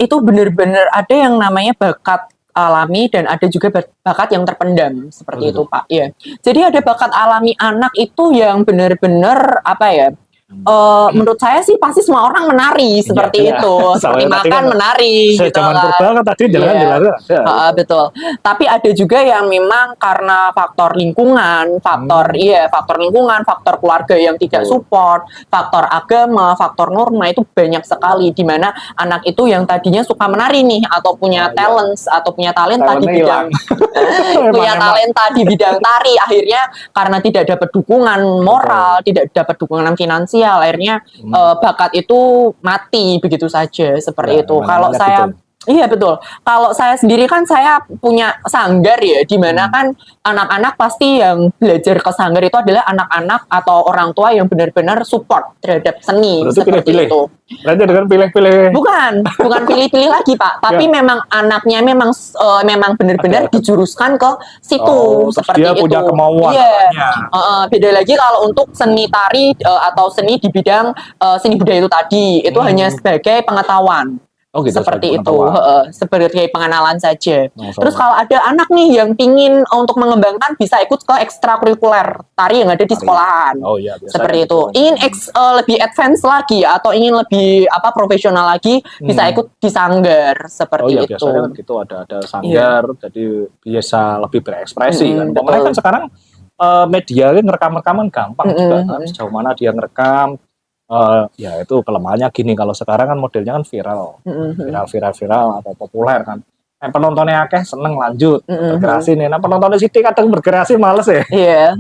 Itu benar-benar ada yang namanya bakat alami dan ada juga bakat yang terpendam seperti itu, Pak. Iya. Jadi ada bakat alami anak itu yang benar-benar apa ya? Menurut saya sih pasti semua orang menari seperti itu, seperti makan menari gitu kan. Tadi betul. Tapi ada juga yang memang karena faktor lingkungan, faktor keluarga yang tidak support, faktor agama, faktor norma, itu banyak sekali di mana anak itu yang tadinya suka menari nih atau punya talenta di bidang talenta di bidang tari, akhirnya karena tidak dapat dukungan moral, tidak dapat dukungan finansial, akhirnya bakat itu mati begitu saja seperti itu. Kalau saya iya betul. Kalau saya sendiri kan saya punya sanggar ya, di mana kan anak-anak pasti yang belajar ke sanggar itu adalah anak-anak atau orang tua yang benar-benar support terhadap seni. Berarti seperti pilih-pilih. itu. Berarti dengan pilih-pilih. Bukan pilih-pilih lagi, Pak. Tapi memang anaknya memang benar-benar dijuruskan ke situ seperti dia itu. Punya kemauan. Beda lagi kalau untuk seni tari atau seni di bidang seni budaya itu tadi, itu hanya sebagai pengetahuan. Gitu, seperti itu, sebagai pengenalan saja. Terus kalau ada anak nih yang pingin untuk mengembangkan, bisa ikut ke ekstrakurikuler tari yang ada di sekolahan. Seperti itu. Ingin lebih advance lagi atau ingin lebih profesional lagi, bisa ikut di sanggar seperti itu. Biasanya kan gitu, ada sanggar, jadi bisa lebih berekspresi kan. Pokoknya kan sekarang media ngerekam-rekaman gampang juga kan, sejauh mana dia ngerekam. Ya itu kelemahannya gini, kalau sekarang kan modelnya kan viral atau populer kan. Penontonnya akeh seneng lanjut berkreasi nih. Nah penontonnya Siti kadang berkreasi males ya. Iya.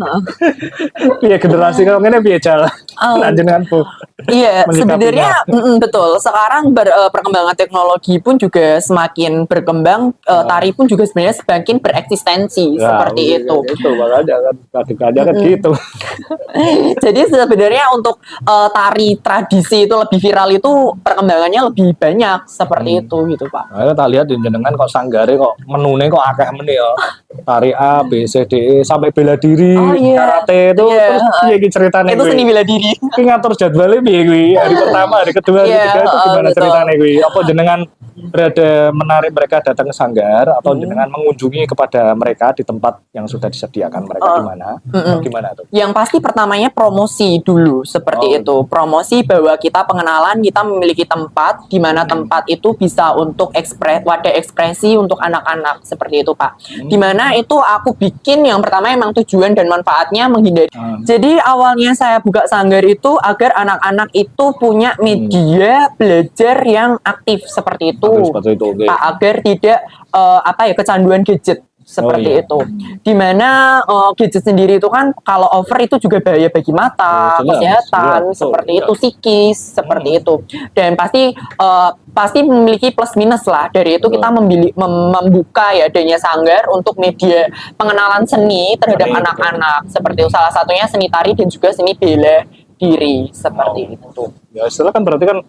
Generasi kalau ngene piye jalan. Nah, jenengan Bu. Iya, menyikapinya. sebenarnya betul. Sekarang perkembangan teknologi pun juga semakin berkembang, tari pun juga sebenarnya semakin bereksistensi seperti itu. Itu makanya kan kadang-kadang kan gitu. Jadi sebenarnya untuk tari tradisi itu lebih viral itu perkembangannya lebih banyak seperti itu gitu Pak. Nah, tak lihat jenengan kok sanggare kok menune kok akeh meneh ya. Tari A, B, C, D, E sampai bela diri, karate itu terus piye iki ceritane Itu seni bela diri. Ki ngatur jadwalnya piye kuwi? Hari pertama, hari kedua, hari ketiga itu gimana betul. ceritanya kuwi? Apa jenengan menarik mereka datang ke sanggar atau jenengan mengunjungi kepada mereka di tempat yang sudah disediakan mereka di mana? Gimana tuh? Yang pasti pertamanya promosi dulu seperti itu. Promosi bahwa kita pengenalan, kita memiliki tempat di mana tempat itu bisa untuk wadah ekspresi untuk anak-anak seperti itu Pak. Di mana itu aku bikin yang pertama emang tujuan dan manfaatnya menghindari. Jadi awalnya saya buka sanggar itu agar anak-anak itu punya media belajar yang aktif seperti itu. Okay. Pak, agar tidak kecanduan gadget seperti itu. Dimana gadget sendiri itu kan kalau over itu juga bahaya bagi mata, kesehatan, seperti itu, psikis, seperti itu. Dan pasti memiliki plus minus lah. Dari itu kita membuka ya adanya sanggar untuk media pengenalan seni terhadap anak-anak. Seperti itu, salah satunya seni tari dan juga seni bela diri seperti itu. Ya istilah kan berarti kan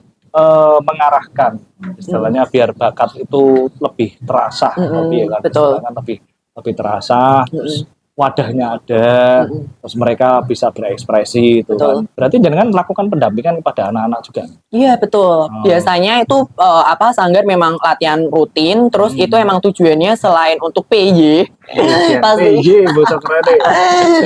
mengarahkan istilahnya biar bakat itu lebih terasa, lebih kan, betul. Kan lebih terasa, terus wadahnya ada, terus mereka bisa berekspresi itu kan. Berarti jangan melakukan pendampingan kepada anak-anak juga. Iya betul. Biasanya itu sanggar memang latihan rutin, terus itu emang tujuannya selain untuk PY. Pasti. PY bocor keren.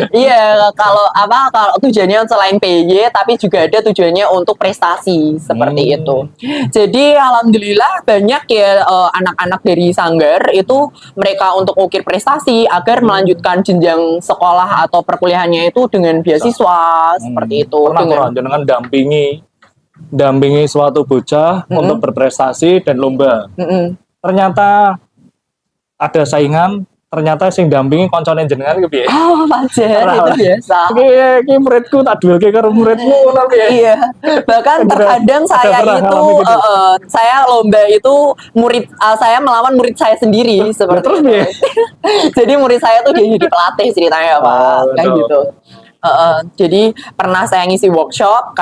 Iya, kalau tujuannya selain PY tapi juga ada tujuannya untuk prestasi seperti itu. Jadi alhamdulillah banyak ya anak-anak dari sanggar itu mereka untuk ukir prestasi agar melanjutkan jenjang sekolah atau perkuliahannya itu dengan beasiswa seperti itu. Pernah dengan dampingi suatu bocah untuk berprestasi dan lomba. Ternyata ada saingan, ternyata sing dampingi koncone jenengan ki piye? Oh, wajar itu biasa. Iki muridku tak duelke karo muridmu ngono piye? Iya. Bahkan terkadang saya itu saya lomba itu saya melawan murid saya sendiri seperti terus itu. Jadi murid saya tuh dia jadi pelatih ceritanya Pak. Kayak gitu. Jadi pernah saya ngisi workshop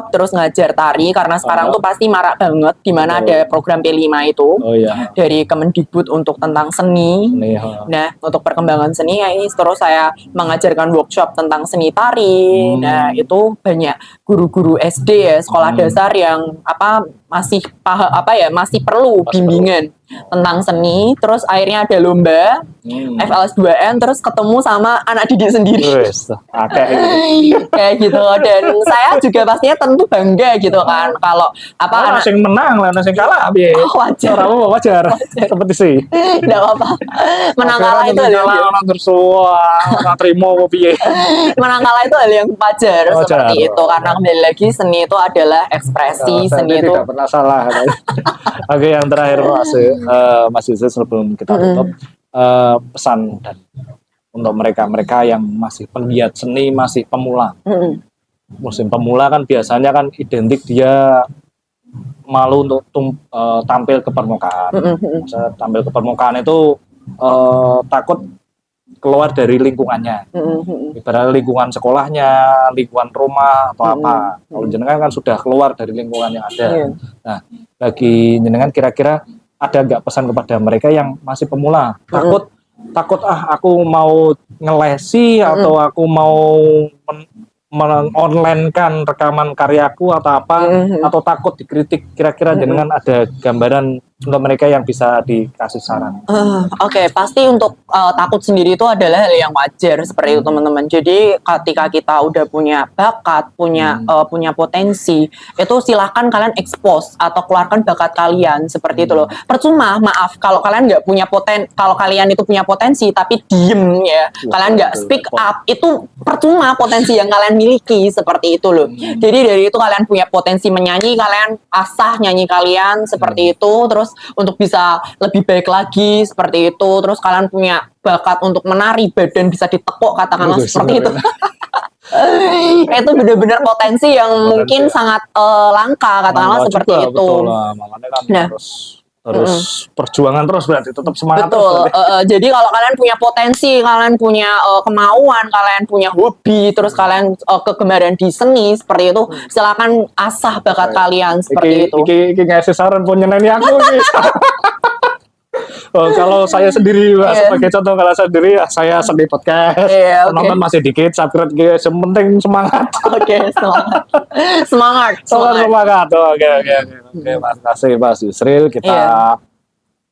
terus ngajar tari karena sekarang tuh pasti marak banget di mana ada program P5 itu dari Kemendikbud untuk tentang seni. Nah, untuk perkembangan seni ini terus saya mengajarkan workshop tentang seni tari. Nah, itu banyak guru-guru SD ya, sekolah dasar yang masih perlu bimbingan tentang seni, terus akhirnya ada lomba FLS2N, terus ketemu sama anak didik sendiri. Kayak gitu. Dan saya juga pastinya tentu bangga gitu kan kalau anak yang menang lah, anak yang kalah piye? Wajar. Kompetisi. Enggak apa-apa. Menang kalah itu hal yang orang tersuah, terima apa piye? Menang kalah itu hal yang wajar seperti itu karena kembali lagi seni itu adalah ekspresi, seni itu tidak pernah salah. Oke, yang terakhir Mas Yusuf sebelum kita tutup, pesan dan untuk mereka yang masih penggiat seni, masih pemula. Musim pemula kan biasanya kan identik dia malu untuk tampil ke permukaan. Maksudnya tampil ke permukaan itu takut keluar dari lingkungannya. Ibarat lingkungan sekolahnya, lingkungan rumah atau apa. Kalau jenengan kan sudah keluar dari lingkungan yang ada. Nah, bagi jenengan kira-kira ada nggak pesan kepada mereka yang masih pemula? Takut aku mau ngelesi atau aku mau online-kan rekaman karyaku atau apa, atau takut dikritik, kira-kira jenengan ada gambaran untuk mereka yang bisa dikasih saran? Oke, pasti untuk takut sendiri itu adalah hal yang wajar seperti itu teman-teman. Jadi ketika kita udah punya bakat, punya potensi, itu silahkan kalian expose atau keluarkan bakat kalian seperti itu loh. Percuma, maaf kalau kalian nggak punya kalau kalian itu punya potensi tapi diem ya, kalian nggak speak up, itu percuma potensi yang kalian miliki seperti itu loh. Jadi dari itu kalian punya potensi menyanyi, kalian asah nyanyi kalian seperti itu, terus untuk bisa lebih baik lagi seperti itu, terus kalian punya bakat untuk menari, badan bisa ditekuk katakanlah seperti itu. Itu benar-benar potensi yang mungkin sangat langka katakanlah seperti juga, itu. Betul lah. Makanya kan harus perjuangan terus berarti tetap semangat betul. terus. Jadi kalau kalian punya potensi, kalian punya kemauan, kalian punya hobi, terus kalian kegemaran di seni seperti itu, silakan asah bakat kalian seperti itu. Iki ngasih saran pun nyeneni aku nih. Kalau saya sendiri sebagai contoh, kalau saya sendiri saya sendiri podcast, penonton masih dikit, subscribe guys, yang penting semangat. Oke, semangat. Oke, Mas kasih Mas Yusril, kita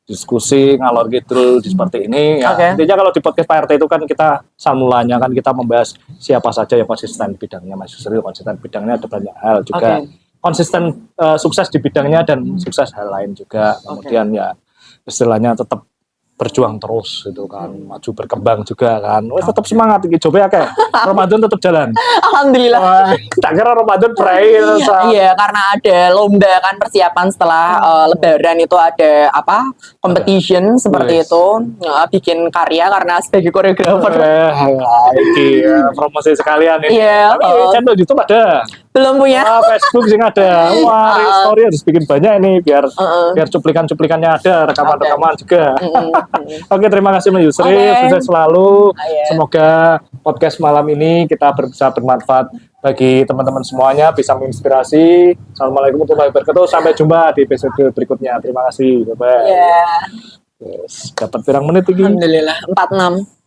diskusi ngalor gitu seperti ini. Ya. Intinya kalau di podcast Pak RT itu kan kita samulanya kan kita membahas siapa saja yang konsisten di bidangnya. Mas Yusril konsisten di bidangnya, ada banyak hal juga. Konsisten sukses di bidangnya dan sukses hal lain juga. Kemudian ya istilahnya tetap berjuang terus gitu kan, maju berkembang juga kan. Tetap semangat iki coba ya kayak Ramadan tetap jalan. Alhamdulillah. Tak kira Ramadan pray terus. Iya, karena ada lomba kan persiapan setelah Lebaran itu ada apa? Competition seperti itu. Bikin karya karena sebagai koreografer. Iki promosi sekalian ini. Iya. Tapi channel YouTube ada. Belum punya. Facebook sih ada. Wah, story harus bikin banyak ini biar cuplikan-cuplikannya ada, rekaman-rekaman juga. Oke, terima kasih Mas Yusri, sukses selalu. Semoga podcast malam ini kita bisa bermanfaat bagi teman-teman semuanya, bisa menginspirasi. Assalamualaikum warahmatullahi wabarakatuh. Sampai jumpa di episode berikutnya. Terima kasih. Bye-bye. Yes, dapat pirang menit ini? Alhamdulillah 46.